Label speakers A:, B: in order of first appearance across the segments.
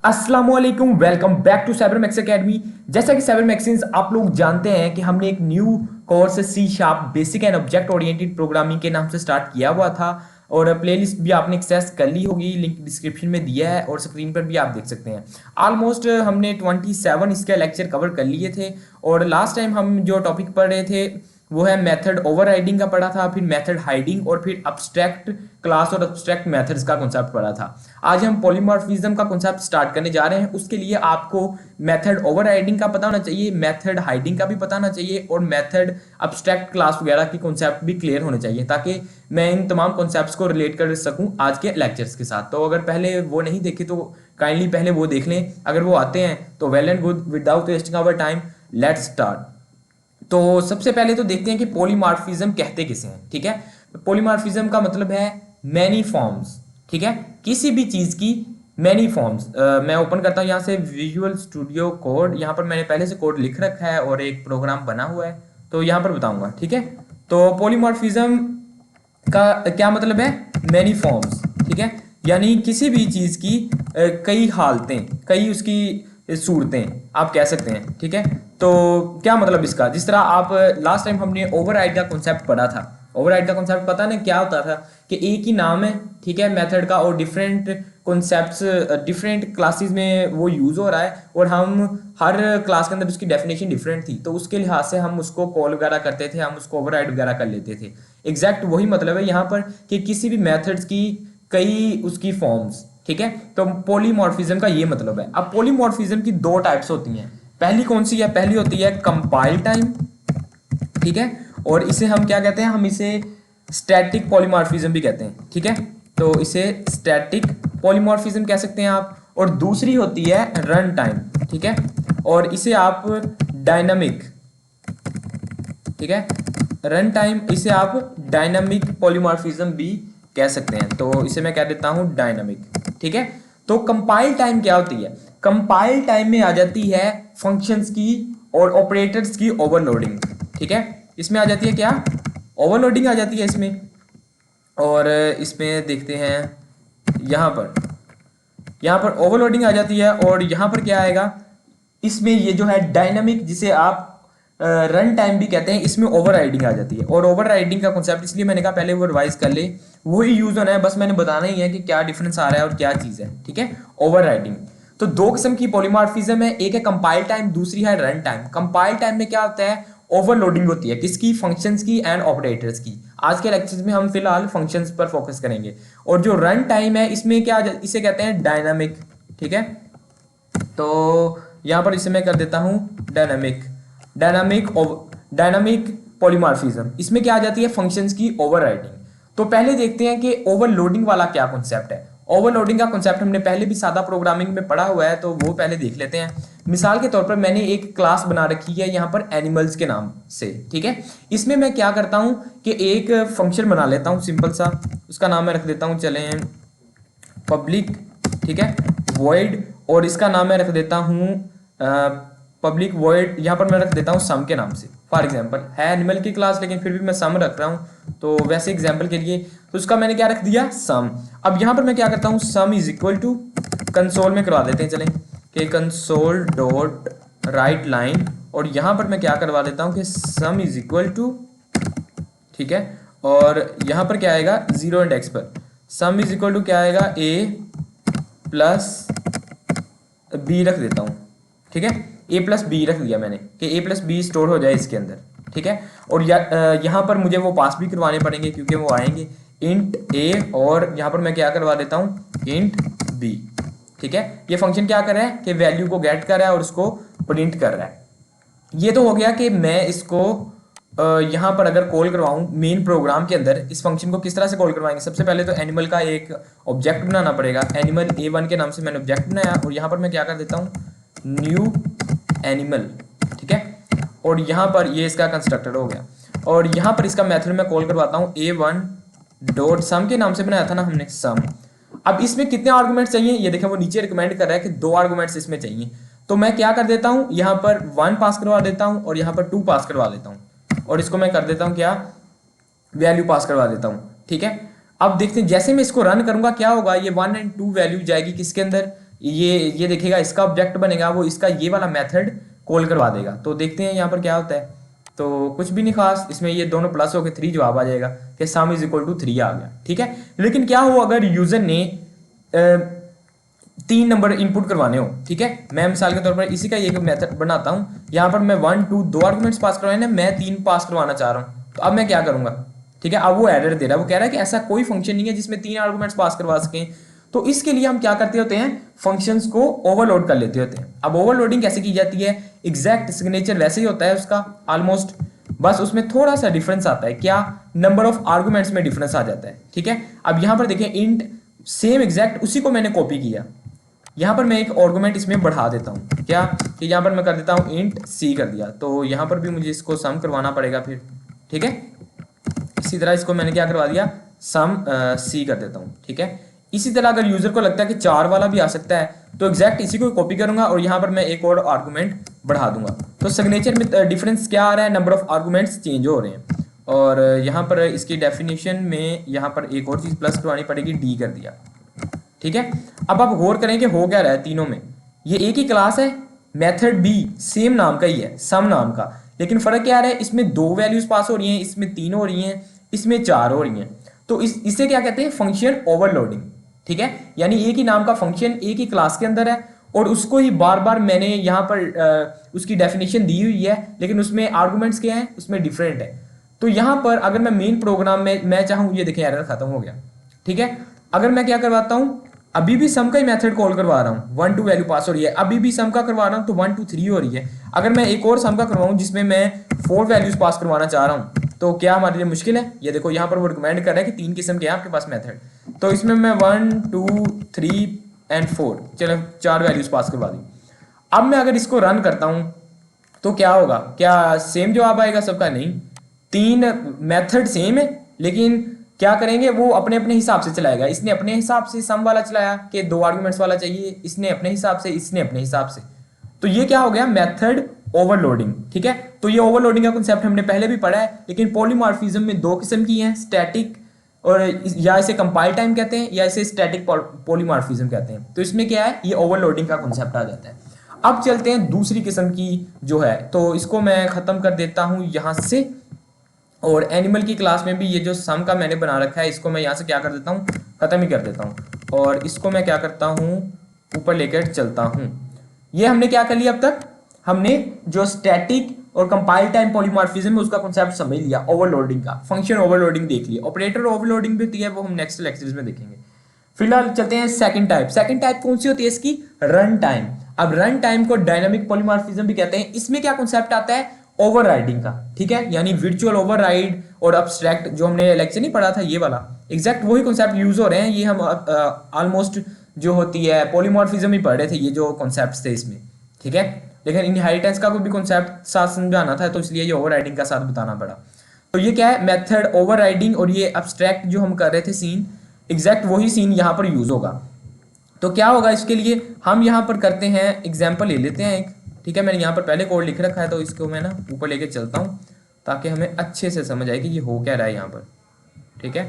A: अस्सलामुअलैकुम, welcome back to Cyber Max Academy. जैसा कि साइबर मैक्सिन्स आप लोग जानते हैं कि हमने एक new course C sharp basic and object oriented programming के नाम से स्टार्ट किया हुआ था और प्लेलिस्ट भी आपने एक्सेस कर ली होगी, लिंक डिस्क्रिप्शन में दिया है और स्क्रीन पर भी आप देख सकते हैं। ऑलमोस्ट हमने 27 इसके लेक्चर कवर कर लिए थे और लास्ट टाइम हम जो टॉपिक पढ़ रहे थे वो है मेथड ओवरराइडिंग का पढ़ा था, फिर मेथड हाइडिंग और फिर अब्स्ट्रैक्ट क्लास और अब्स्ट्रैक्ट मेथड्स का कॉन्सेप्ट पढ़ा था। आज हम पॉलीमॉर्फिज्म का कॉन्सेप्ट स्टार्ट करने जा रहे हैं। उसके लिए आपको मेथड ओवरराइडिंग का पता होना चाहिए, मेथड हाइडिंग का भी पता होना चाहिए और मेथड अब्स्ट्रैक्ट क्लास वगैरह की कॉन्सेप्ट भी क्लियर होने चाहिए ताकि मैं इन तमाम कॉन्सेप्ट्स को रिलेट कर सकूं आज के लेक्चर्स के साथ। तो अगर पहले वो नहीं देखे तो काइंडली पहले वो देख लें, अगर वो आते हैं तो well and good. Without wasting our time let's start. तो सबसे पहले तो देखते हैं कि पॉलीमॉर्फिज्म कहते किसे हैं। ठीक है, पॉलीमॉर्फिज्म का मतलब है मैनी फॉर्म्स। ठीक है, किसी भी चीज की मैनी फॉर्म्स। मैं ओपन करता हूं यहां से विजुअल स्टूडियो कोड। यहां पर मैंने पहले से कोड लिख रखा है और एक प्रोग्राम बना हुआ है, तो यहां पर बताऊंगा। ठीक है, तो पॉलीमॉर्फिज्म का क्या मतलब है? Many forms. ठीक है, यानी किसी भी चीज की कई हालतें, कई उसकी सूरतें आप कह सकते हैं। ठीक है, तो क्या मतलब इसका? जिस तरह आप लास्ट टाइम हमने ओवरराइड का कॉन्सेप्ट पढ़ा था। ओवरराइड का कॉन्सेप्ट पता नहीं क्या होता था कि एक ही नाम है, ठीक है, मेथड का, और डिफरेंट कॉन्सेप्ट्स डिफरेंट क्लासेस में वो यूज हो रहा है और हम हर क्लास के अंदर उसकी डेफिनेशन डिफरेंट थी, तो उसके लिहाज से हम उसको कॉल वगैरह करते थे, हम उसको ओवरराइड वगैरह कर लेते थे। एग्जैक्ट वही मतलब है यहाँ पर कि किसी भी मेथड्स की कई उसकी फॉर्म्स। ठीक है, तो पॉलीमॉर्फिज्म का ये मतलब है। अब पॉलीमॉर्फिज्म की दो टाइप्स होती हैं। पहली कौन सी है? पहली होती है कंपाइल टाइम। ठीक है, और इसे हम क्या कहते हैं? हम इसे स्टैटिक पॉलीमॉर्फिज्म भी कहते हैं। ठीक है, तो इसे स्टैटिक पॉलीमॉर्फिज्म कह सकते हैं आप। और दूसरी होती है रन टाइम। ठीक है, और इसे आप डायनामिक, ठीक है, रन टाइम, इसे आप डायनामिक पॉलीमॉर्फिज्म भी कह सकते हैं। तो इसे मैं कह देता हूं डायनामिक। ठीक है, तो कंपाइल टाइम क्या होती है? कंपाइल टाइम में आ जाती है फंक्शंस की और ऑपरेटर्स की ओवरलोडिंग। ठीक है, इसमें आ जाती है क्या? ओवरलोडिंग आ जाती है इसमें। और इसमें देखते हैं यहाँ पर ओवरलोडिंग आ जाती है और यहाँ पर क्या आएगा? इसमें ये जो है डायनामिक, जिसे आप रन टाइम भी कहते हैं, इसमें ओवर राइडिंग आ जाती है। और ओवर राइडिंग का कॉन्सेप्ट इसलिए मैंने कहा पहले वो रिवाइज कर ले, वही यूज होना है, बस मैंने बताना ही है कि क्या डिफरेंस आ रहा है और क्या चीज है। ठीक है, ओवर राइडिंग। तो दो किस्म की पॉलीमॉर्फिज्म है, एक है कंपाइल टाइम, दूसरी है रन टाइम। कंपाइल टाइम में क्या होता है? ओवरलोडिंग होती है, किसकी? फंक्शंस की एंड ऑपरेटर्स की। आज के लेक्चर्स में हम फिलहाल फंक्शंस पर फोकस करेंगे। और जो रन टाइम है इसमें क्या, इसे कहते हैं डायनामिक। ठीक है, तो यहां पर इसे मैं कर देता हूं डायनामिक। डायनामिक डायनामिक पॉलीमॉर्फिज्म, इसमें क्या आ जाती है? फंक्शंस की ओवरराइडिंग। तो पहले देखते हैं कि ओवरलोडिंग वाला क्या कॉन्सेप्ट है। ओवरलोडिंग का कॉन्सेप्ट हमने पहले भी सादा प्रोग्रामिंग में पढ़ा हुआ है, तो वो पहले देख लेते हैं। मिसाल के तौर पर मैंने एक क्लास बना रखी है यहाँ पर एनिमल्स के नाम से। ठीक है, इसमें मैं क्या करता हूं कि एक फंक्शन बना लेता हूं सिंपल सा, उसका नाम मैं रख देता हूं, चलें, पब्लिक। ठीक है, वॉइड, और इसका नाम मैं रख देता हूं पब्लिक वॉइड, यहाँ पर मैं रख देता हूँ सम के नाम से। फॉर एग्जांपल है एनिमल की क्लास, लेकिन फिर भी मैं सम रख रहा हूँ, तो वैसे एग्जांपल के लिए तो उसका मैंने क्या रख दिया? सम। अब यहाँ पर मैं क्या करता हूँ? Sum is equal to, console में करवा देते हैं, चलें, कि कंसोल डॉट राइट लाइन, और यहाँ पर मैं क्या करवा देता हूँ कि सम इज इक्वल टू, ठीक है, और यहाँ पर क्या आएगा? जीरो इंडेक्स पर सम इज इक्वल टू क्या आएगा? ए प्लस बी रख देता हूँ। ठीक है, ए प्लस बी रख दिया मैंने कि ए प्लस बी स्टोर हो जाए इसके अंदर। ठीक है, और यहाँ पर मुझे वो पास भी करवाने पड़ेंगे क्योंकि वो आएंगे इंट ए, और यहाँ पर मैं क्या करवा देता हूँ? Int b. ठीक है, ये फंक्शन क्या कर रहा है कि वैल्यू को गेट कर रहा है और उसको प्रिंट कर रहा है। ये तो हो गया कि मैं इसको यहाँ पर अगर कॉल करवाऊँ मेन प्रोग्राम के अंदर, इस फंक्शन को किस तरह से कॉल करवाएंगे? सबसे पहले तो एनिमल का एक ऑब्जेक्ट बनाना पड़ेगा। एनिमल A1 के नाम से मैंने ऑब्जेक्ट बनाया और यहाँ पर मैं क्या कर देता हूँ? New animal. ठीक है, और यहाँ पर ये इसका कंस्ट्रक्टर हो गया, और यहाँ पर इसका मेथड मैं कॉल करवाता हूँ A1 डॉट सम के नाम से बनाया था ना हमने, सम। अब इसमें कितने आर्गुमेंट्स चाहिए? ये देखें वो नीचे रिकमेंड कर रहा है कि 2 आर्गुमेंट्स इसमें चाहिए। तो मैं क्या कर देता हूँ? यहाँ पर 1 पास करवा देता हूँ और यहाँ पर 2 पास करवा देता हूँ, और इसको मैं कर देता हूँ क्या? वैल्यू पास करवा देता हूँ। ठीक है, अब देखते हैं जैसे मैं इसको रन करूंगा क्या होगा। ये 1 और 2 वैल्यू जाएगी किसके अंदर? ये देखिएगा इसका ऑब्जेक्ट बनेगा, वो इसका ये वाला मेथड कॉल करवा देगा। तो देखते हैं यहाँ पर क्या होता है। तो कुछ भी नहीं खास, इसमें ये दोनों प्लस होकर 3 जवाब आ जाएगा कि सम इज इक्वल टू 3 आ गया, ठीक है। लेकिन क्या हो अगर यूजर ने 3 नंबर इनपुट करवाने हो, ठीक है। मैं मिसाल के तौर पर इसी का एक मेथड बनाता हूँ, यहाँ पर मैं 1 2 2 आर्गुमेंट्स पास करवाने, मैं 3 पास करवाना चाह रहा हूँ। तो अब मैं क्या करूंगा, ठीक है। अब वो एरर दे रहा है, वो कह रहा है कि ऐसा कोई फंक्शन नहीं है जिसमें 3 आर्गुमेंट्स पास करवा सकें। तो इसके लिए हम क्या करते होते हैं, फंक्शंस को ओवरलोड कर लेते होते हैं। अब ओवरलोडिंग कैसे की जाती है, एग्जैक्ट सिग्नेचर वैसे ही होता है उसका ऑलमोस्ट, बस उसमें थोड़ा सा डिफरेंस आता है। क्या, नंबर ऑफ आर्गुमेंट्स में डिफरेंस आ जाता है, ठीक है। अब यहां पर देखिए इंट सेम एग्जैक्ट उसी को मैंने कॉपी किया, यहां पर मैं एक आर्गुमेंट इसमें बढ़ा देता हूं, क्या कि यहां पर मैं कर देता हूं इंट सी कर दिया। तो यहां पर भी मुझे इसको सम करवाना पड़ेगा फिर, ठीक है। इसी तरह इसको मैंने क्या करवा दिया, सम सी कर देता हूं, ठीक है। इसी तरह अगर यूजर को लगता है कि 4 वाला भी आ सकता है तो एग्जैक्ट इसी को कॉपी करूंगा और यहां पर मैं एक और आर्गुमेंट बढ़ा दूंगा। तो सिग्नेचर में डिफरेंस क्या आ रहा है, नंबर ऑफ आर्गुमेंट्स चेंज हो रहे हैं। और यहां पर इसकी डेफिनेशन में यहां पर एक और चीज प्लस करवानी पड़ेगी, डी कर दिया, ठीक है। अब आप गौर करें कि हो क्या रहा है तीनों में, ये एक ही क्लास है, मेथड भी सेम नाम का ही है, सम नाम का, लेकिन फर्क क्या आ रहा है, इसमें 2 वैल्यूज पास हो रही हैं, इसमें 3 हो रही हैं, इसमें 4 हो रही हैं। तो इसे क्या कहते हैं, फंक्शन ओवरलोडिंग, ठीक है। यानी एक ही नाम का फंक्शन एक ही क्लास के अंदर है और उसको ही बार बार मैंने यहाँ पर उसकी डेफिनेशन दी हुई है, लेकिन उसमें आर्गुमेंट्स क्या है, उसमें डिफरेंट है। तो यहाँ पर अगर मैं मेन प्रोग्राम में मैं चाहूँ, ये देखें एरर खत्म हो गया, ठीक है। अगर मैं क्या करवाता हूँ, अभी भी सम का ही मेथड कॉल करवा रहा हूँ, 1 2 वैल्यू पास हो रही है, अभी भी सम का करवा रहा हूँ तो 1 2 3 हो रही है। अगर मैं एक और सम का करवाऊँ जिसमें मैं 4 वैल्यूज पास करवाना चाह रहा हूँ तो क्या हमारे लिए मुश्किल है। ये देखो यहाँ पर वो रिकमेंड कर रहा है कि 3 किस्म के हैं आपके पास मेथड, तो इसमें मैं 1 2 3 एंड 4, चलो 4 वैल्यूज पास करवा दी। अब मैं अगर इसको रन करता हूँ तो क्या होगा, क्या सेम जवाब आएगा सबका, नहीं। 3 मेथड सेम है लेकिन क्या करेंगे, वो अपने अपने हिसाब से चलाएगा। इसने अपने हिसाब से सम वाला चलाया कि 2 आर्गुमेंट्स वाला चाहिए, इसने अपने हिसाब से, इसने अपने हिसाब से। तो ये क्या हो गया, मेथड ओवरलोडिंग, ठीक है। तो ये ओवरलोडिंग का कांसेप्ट हमने पहले भी पढ़ा है, लेकिन पॉलीमॉर्फिज्म में 2 किस्म की हैं, स्टैटिक और या इसे कंपाइल टाइम कहते हैं या इसे स्टैटिक पॉलीमॉर्फिज्म कहते हैं। तो इसमें क्या है, ये ओवरलोडिंग का कांसेप्ट आ जाता है। अब चलते हैं दूसरी किस्म की जो है, तो इसको मैं खत्म कर देता हूं यहां से। और एनिमल की क्लास में भी ये जो सम का मैंने बना रखा है, इसको मैं यहाँ से क्या कर देता हूँ, खत्म ही कर देता हूँ। और इसको मैं क्या करता हूँ, ऊपर लेकर चलता हूँ। ये हमने क्या कर लिया, अब तक हमने जो स्टैटिक और कंपाइल टाइम पॉलीमॉर्फिज्म है उसका कॉन्सेप्ट समझ लिया, ओवरलोडिंग का, फंक्शन ओवरलोडिंग देख लिया, ऑपरेटर ओवरलोडिंग भी होती है, वो हम नेक्स्ट लेक्चर्स में देखेंगे। फिलहाल चलते हैं सेकंड टाइप। सेकंड टाइप कौन सी होती है इसकी, रन टाइम। अब रन टाइम को डायनामिक पॉलीमॉर्फिज्म भी कहते हैं। इसमें क्या कॉन्सेप्ट आता है, ओवरराइडिंग का, ठीक है। यानी वर्चुअल ओवरराइड और अब्स्ट्रैक्ट, जो हमने लेक्चर नहीं पढ़ा था ये वाला, एग्जैक्ट वही कॉन्सेप्ट यूज हो रहे हैं। ये हम ऑलमोस्ट जो होती है पॉलीमॉर्फिज्म ही पढ़ रहे थे, ये जो कॉन्सेप्ट थे इसमें, ठीक है। लेकिन इनहेरिटेंस का कोई भी कॉन्सेप्ट साथ समझाना था तो इसलिए ये ओवरराइडिंग का साथ बताना पड़ा। तो ये क्या है, मेथड ओवरराइडिंग, और ये अब्स्ट्रैक्ट जो हम कर रहे थे सीन, एग्जैक्ट वही सीन यहाँ पर यूज होगा। तो क्या होगा, इसके लिए हम यहाँ पर करते हैं एग्जाम्पल ले लेते हैं एक, ठीक है। मैंने यहाँ पर पहले कोड लिख रखा है तो इसको मैं ना ऊपर लेके चलता हूँ ताकि हमें अच्छे से समझ आए कि ये हो क्या रहा है यहाँ पर, ठीक है।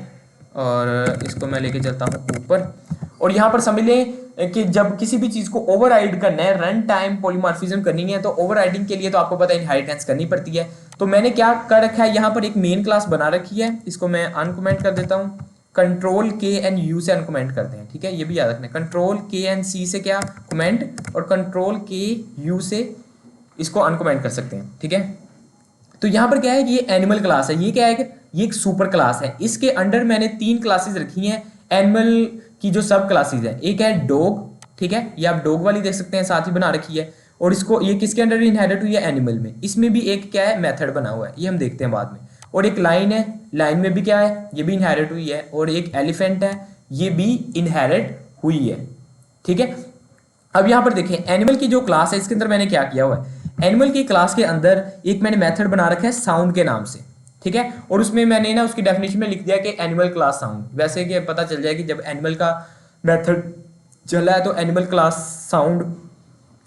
A: और इसको मैं लेके चलता हूँ ऊपर, और यहाँ पर समझ लें कि जब किसी भी चीज़ को ओवरराइड करना है, रन टाइम पॉलीमॉर्फिज्म करनी है, तो ओवरराइडिंग के लिए तो आपको पता है इनहेरिटेंस करनी पड़ती है। तो मैंने क्या कर रखा है, यहाँ पर एक मेन क्लास बना रखी है, इसको मैं अनकमेंट कर देता हूँ, कंट्रोल के एंड यू से अनकमेंट करते हैं, ठीक है। ये भी याद रखना, कंट्रोल के एंड सी से क्या कमेंट, और कंट्रोल के यू से इसको अनकमेंट कर सकते हैं, ठीक है। तो यहाँ पर क्या है कि ये एनिमल क्लास है, ये क्या है कि ये एक सुपर क्लास है। इसके अंडर मैंने 3 क्लासेस रखी हैं एनिमल की, जो सब क्लासेस हैं। एक है डॉग, ठीक है, ये आप डॉग वाली देख सकते हैं, साथ ही बना रखी है। और इसको ये किसके अंडर इनहेरिट हुई है, एनिमल में। इसमें भी एक क्या है, मेथड बना हुआ है, ये हम देखते हैं बाद में। और एक लाइन है, लाइन में भी क्या है, ये भी इनहेरिट हुई है। और एक एलिफेंट है, ये भी इनहेरिट हुई है, ठीक है। अब यहाँ पर देखें, एनिमल की जो क्लास है इसके अंदर मैंने क्या किया हुआ है, एनिमल की क्लास के अंदर एक मैंने मेथड बना रखा है साउंड के नाम से, ठीक है। और उसमें मैंने ना उसकी डेफिनेशन में लिख दिया कि एनिमल क्लास साउंड, वैसे कि पता चल जाए कि जब एनिमल का मेथड चला है तो एनिमल क्लास साउंड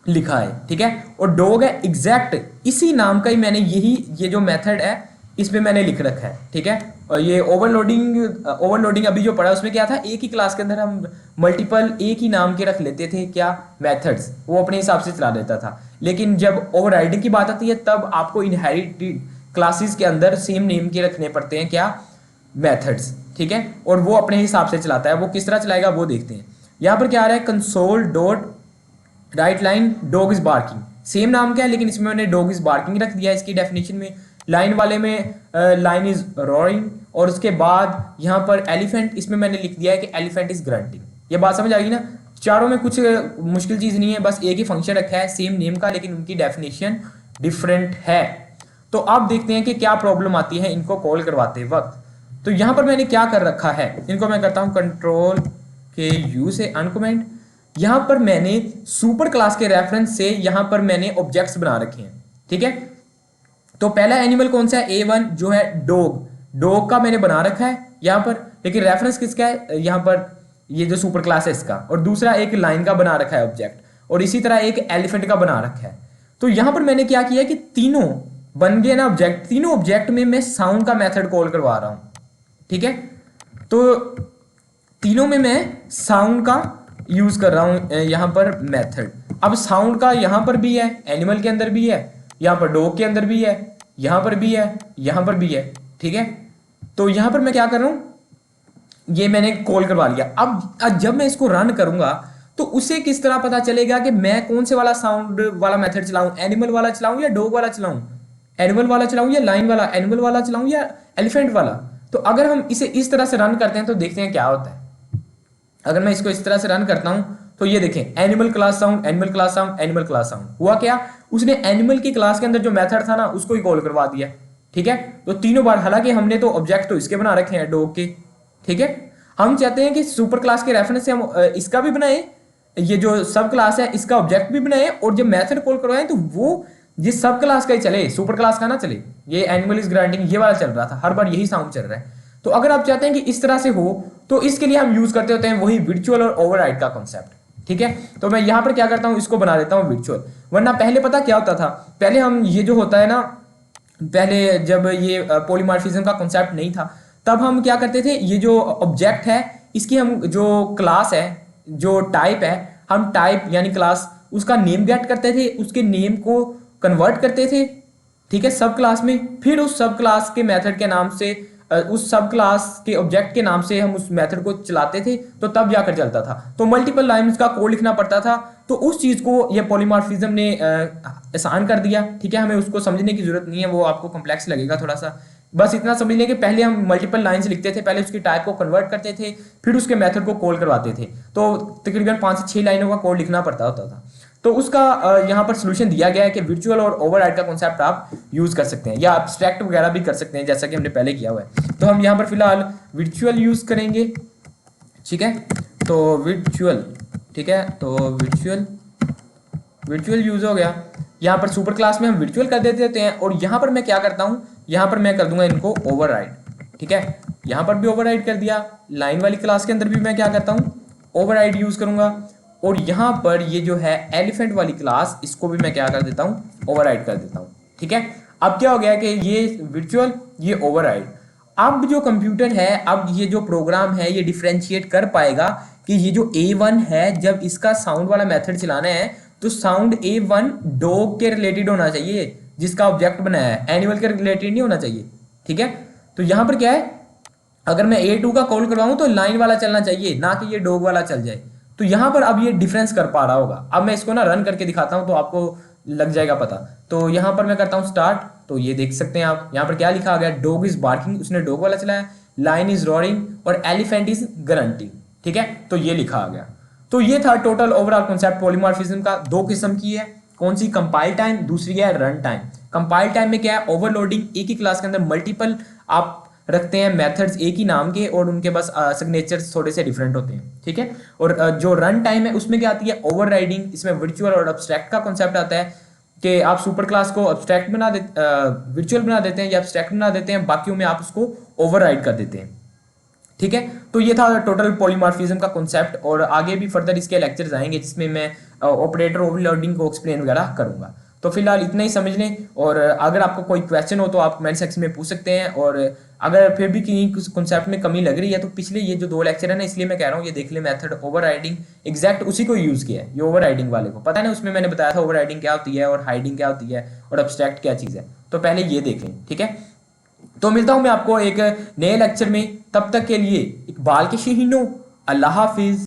A: लिखा है, ठीक है। और डॉग है, एग्जैक्ट इसी नाम का ही मैंने ये जो मेथड है इस पे मैंने लिख रखा है, ठीक है। और ये ओवरलोडिंग अभी जो पढ़ा उसमें क्या था, एक ही क्लास के अंदर हम मल्टीपल एक ही नाम के रख लेते थे क्या, मेथड्स, वो अपने हिसाब से चला देता था। लेकिन जब ओवरराइडिंग की बात आती है तब आपको इनहेरिटेड क्लासेस के अंदर सेम नेम के रखने पड़ते हैं क्या, मेथड्स, ठीक है। और वो अपने हिसाब से चलाता है, वो किस तरह चलाएगा वो देखते हैं। यहाँ पर क्या आ रहा है, console dot right line dog is barking, same नाम क्या है लेकिन इसमें मैंने डॉग इज बार्किंग रख दिया इसकी डेफिनेशन में। लाइन वाले में लाइन इज रोरिंग, और उसके बाद यहाँ पर एलिफेंट, इसमें मैंने लिख दिया है कि एलिफेंट इज ग्रंटिंग। ये बात समझ आ गई ना। चारों में कुछ मुश्किल चीज़ नहीं है, बस एक ही फंक्शन रखा है सेम नेम का, लेकिन उनकी डेफिनेशन डिफरेंट है। तो अब देखते हैं कि क्या प्रॉब्लम आती है इनको कॉल करवाते वक्त। तो यहाँ पर मैंने क्या कर रखा है, इनको मैं करता हूँ कंट्रोल के यू से अनकमेंट। यहाँ पर मैंने सुपर क्लास के रेफरेंस से यहाँ पर मैंने ऑब्जेक्ट्स बना रखे हैं, ठीक है। तो पहला एनिमल कौन सा है, A1 जो है डॉग, डॉग का मैंने बना रखा है यहाँ पर, लेकिन रेफरेंस किसका है यहाँ पर, ये जो सुपर क्लास है इसका। और दूसरा एक लाइन का बना रखा है ऑब्जेक्ट, और इसी तरह एक एलिफेंट का बना रखा है। तो यहाँ पर मैंने क्या किया कि तीनों बन गए ना ऑब्जेक्ट, तीनों ऑब्जेक्ट में मैं साउंड का मेथड कॉल करवा रहा हूँ, ठीक है। तो तीनों में मैं साउंड का यूज कर रहा हूं यहां पर मेथड। अब साउंड का यहां पर भी है, एनिमल के अंदर भी है, यहां पर डॉग के अंदर भी है, यहां पर भी है, यहां पर भी है, ठीक है। तो यहां पर मैं क्या कर रहा हूं, ये मैंने कॉल करवा लिया। अब जब मैं इसको रन करूंगा तो उसे किस तरह पता चलेगा कि मैं कौन से वाला साउंड वाला मेथड चलाऊं, एनिमल वाला चलाऊं या डॉग वाला चलाऊं, एनिमल वाला चलाऊं या लाइन वाला, एनिमल वाला चलाऊं या एलिफेंट वाला। तो अगर हम इसे इस तरह से रन करते हैं तो देखते हैं क्या होता है। अगर मैं इसको इस तरह से रन करता हूं तो ये देखें, animal class sound, animal class sound, animal class sound. हुआ क्या, उसने एनिमल की क्लास के अंदर जो मेथड था ना उसको ही कॉल करवा दिया, ठीक है। तो तीनों बार, हालांकि हमने तो ऑब्जेक्ट तो इसके बना रखे हैं डॉग के, ठीक है। हम चाहते हैं कि सुपर क्लास के रेफरेंस से हम इसका भी बनाए, ये जो सब क्लास है इसका ऑब्जेक्ट भी बनाए, और जब मेथड कॉल करवाए तो वो ये सब क्लास का ही चले, सुपर क्लास का ना चले। ये एनिमल इज ग्राइंडिंग ये वाला चल रहा था, हर बार यही साउंड चल रहा है। तो अगर आप चाहते हैं कि इस तरह से हो तो इसके लिए हम यूज करते होते हैं वही वर्चुअल और ओवरराइड का कॉन्सेप्ट, ठीक है। तो मैं यहां पर क्या करता हूं, इसको बना देता हूं वर्चुअल। वरना पहले पता क्या होता था, पहले हम ये जो होता है ना, पहले जब ये पॉलीमॉर्फिज्म का कॉन्सेप्ट नहीं था तब हम क्या करते थे, ये जो ऑब्जेक्ट है इसकी हम जो क्लास है, जो टाइप है, हम टाइप यानी क्लास उसका नेम गेट करते थे, उसके नेम को कन्वर्ट करते थे, ठीक है, सब क्लास में। फिर उस सब क्लास के मेथड के नाम से, उस सब क्लास के ऑब्जेक्ट के नाम से हम उस मेथड को चलाते थे, तो तब जाकर चलता था। तो मल्टीपल लाइन्स का कोड लिखना पड़ता था। तो उस चीज को ये पॉलीमॉर्फिज्म ने आसान कर दिया, ठीक है। हमें उसको समझने की जरूरत नहीं है, वो आपको कॉम्प्लेक्स लगेगा थोड़ा सा। बस इतना समझ लें कि पहले हम मल्टीपल लाइन्स लिखते थे, पहले उसकी टाइप को कन्वर्ट करते थे, फिर उसके मेथड को कॉल करवाते थे। तो तकरीबन 5 से 6 लाइनों का कोड लिखना पड़ता होता था। तो उसका यहाँ पर सोल्यूशन दिया गया है कि वर्चुअल और ओवरराइड का कॉन्सेप्ट आप यूज कर सकते हैं, या एब्स्ट्रैक्ट वगैरह भी कर सकते हैं, जैसा कि हमने पहले किया हुआ है। तो हम यहाँ पर फिलहाल वर्चुअल यूज करेंगे, ठीक है। तो वर्चुअल, ठीक है, तो वर्चुअल यूज हो गया। यहाँ पर सुपर क्लास में हम वर्चुअल कर देते हैं, और यहाँ पर मैं क्या करता हूँ, यहाँ पर मैं कर दूंगा इनको ओवरराइड, ठीक है। यहाँ पर भी ओवरराइड कर दिया, लाइन वाली क्लास के अंदर भी मैं क्या करता हूँ, ओवरराइड यूज करूंगा। और यहाँ पर ये जो है एलिफेंट वाली क्लास, इसको भी मैं क्या कर देता हूँ, ओवरराइड कर देता हूँ, ठीक है। अब क्या हो गया कि ये वर्चुअल, ये ओवरराइड। अब जो कंप्यूटर है, अब ये जो प्रोग्राम है ये डिफरेंशिएट कर पाएगा कि ये जो A1 है, जब इसका साउंड वाला मेथड चलाना है तो साउंड A1 डॉग के रिलेटेड होना चाहिए, जिसका ऑब्जेक्ट बनाया है, एनिमल के रिलेटेड नहीं होना चाहिए, ठीक है। तो यहाँ पर क्या है, अगर मैं A2 का कॉल करवाऊं तो लाइन वाला चलना चाहिए, ना कि ये डॉग वाला चल जाए। तो यहाँ पर अब ये डिफरेंस कर पा रहा होगा। अब मैं इसको ना रन करके दिखाता हूँ तो आपको लग जाएगा पता। तो यहाँ पर मैं करता हूँ स्टार्ट, तो ये देख सकते हैं आप, यहाँ पर क्या लिखा आ गया, डॉग इज बार्किंग, उसने डॉग वाला चलाया, लाइन इज रोरिंग और एलिफेंट इज ग्रंटिंग, ठीक है। तो ये लिखा आ गया। तो ये था टोटल ओवरऑल कॉन्सेप्ट पॉलीमॉर्फिज्म का। दो किस्म की है, कौन सी, कंपाइल टाइम, दूसरी है रन टाइम। कंपाइल टाइम में क्या है, ओवरलोडिंग, एक ही क्लास के अंदर मल्टीपल आप रखते हैं मेथड्स एक ही नाम के, और उनके बस सिग्नेचर्स थोड़े से डिफरेंट होते हैं, ठीक है। और जो रन टाइम है उसमें क्या आती है, ओवरराइडिंग। इसमें वर्चुअल और एब्स्ट्रैक्ट का कॉन्सेप्ट आता है कि आप सुपर क्लास को एब्स्ट्रैक्ट बना देते, वर्चुअल बना देते हैं या एब्स्ट्रैक्ट बना देते हैं, बाकियों में आप उसको ओवरराइड कर देते हैं, ठीक है। तो ये था टोटल पॉलीमॉर्फिज्म का कॉन्सेप्ट, और आगे भी फर्दर इसके लेक्चर्स आएंगे जिसमें मैं ऑपरेटर ओवरलोडिंग को एक्सप्लेन वगैरह करूंगा। तो तो फिलहाल इतना ही समझ लें, और अगर आपको कोई क्वेश्चन हो तो आप कमेंट सेक्शन में पूछ सकते हैं। और अगर फिर भी किसी कॉन्सेप्ट में कमी लग रही है तो पिछले ये जो 2 लेक्चर है ना, इसलिए मैं कह रहा हूँ ये देख ले, मेथड ओवरराइडिंग एग्जैक्ट उसी को यूज़ किया है, ये ओवरराइडिंग वाले को पता है ना, उसमें मैंने बताया था ओवरराइडिंग क्या होती है और हाइडिंग क्या होती है और अब्स्ट्रैक्ट क्या चीज़ है। तो पहले ये देख लें, ठीक है। तो मिलता हूँ मैं आपको एक नए लेक्चर में, तब तक के लिए इकबाल के शीहीनों, अल्लाह हाफिज़।